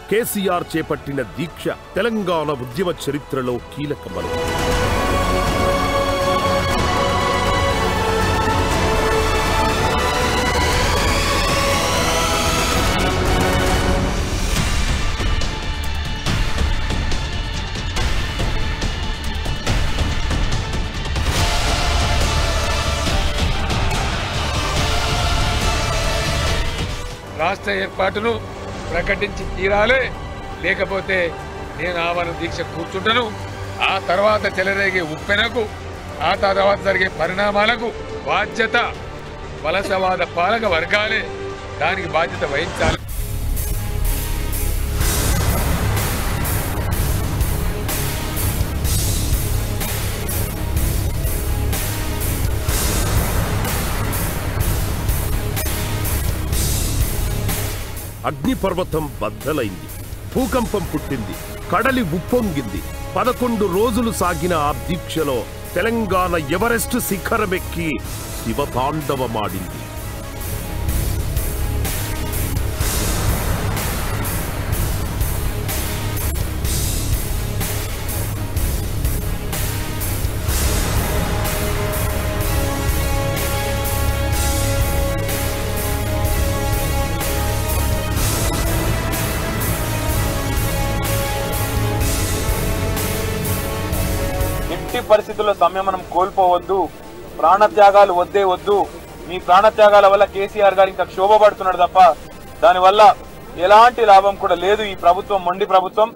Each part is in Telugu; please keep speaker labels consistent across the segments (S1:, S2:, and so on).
S1: కేసీఆర్ చేపట్టిన దీక్ష తెలంగాణ ఉద్యమ చరిత్రలో కీలక మలుపు.
S2: రాష్ట్ర ఏర్పాటును ప్రకటించి తీరాలే, లేకపోతే నేను ఆవరణ దీక్ష కూర్చుంటను. ఆ తర్వాత చెలరేగే ఉప్పెనకు, ఆ తర్వాత జరిగే పరిణామాలకు బాధ్యత వలసవాద పాలక వర్గాలే దానికి బాధ్యత వహించాలి.
S1: అగ్నిపర్వతం బద్దలైంది, భూకంపం పుట్టింది, కడలి ఉప్పొంగింది. 11 రోజులు సాగిన ఆ దీక్షలో తెలంగాణ ఎవరెస్ట్ శిఖరమెక్కి శివతాండవమాడింది.
S3: పరిస్థితుల్లో సంయమనం కోల్పోవద్దు, ప్రాణత్యాగాలు వద్దే వద్దు. మీ ప్రాణత్యాగాల వల్ల కేసీఆర్ గారు ఇంకా క్షోభపడుతున్నాడు తప్ప దానివల్ల ఎలాంటి లాభం కూడా లేదు. ఈ ప్రభుత్వం మొండి ప్రభుత్వం.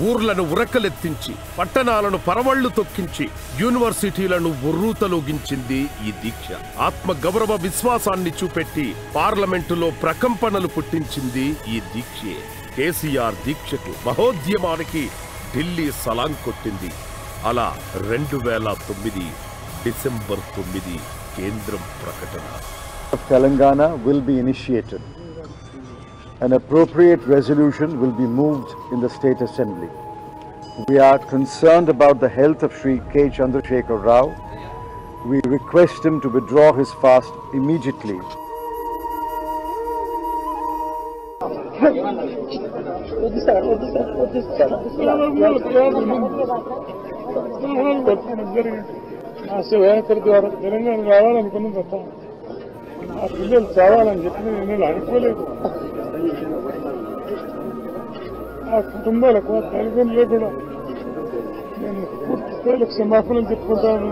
S1: ఊర్లను ఉరకలెత్తించి, పట్టణాలను పరవళ్లు తొక్కించి, యూనివర్సిటీలను ఉర్రూతలూగించింది ఈ దీక్ష. ఆత్మగౌరవ విశ్వాసాన్ని చూపెట్టి పార్లమెంటులో ప్రకంపనలు పుట్టించింది ఈ దీక్షే. కేసీఆర్ దీక్షకు, మహోద్యమానికి ఢిల్లీ సలాం కొట్టింది. అలా 2009 డిసెంబర్ 9 కేంద్రం ప్రకటన.
S4: Telangana will be initiated. An appropriate resolution will be moved in the State Assembly. We are concerned about the health of Shri K. Chandrasekhar Rao. We request him to withdraw his fast immediately.
S5: ఆ పిల్లలు చావాలని చెప్పి నేను అనుకోలేదు. ఆ కుటుంబాలకు, ఆ తల్లిదండ్రులు కూడా నేను పూర్తి స్థాయిలో క్షమాపణలు చెప్పుకుంటాను.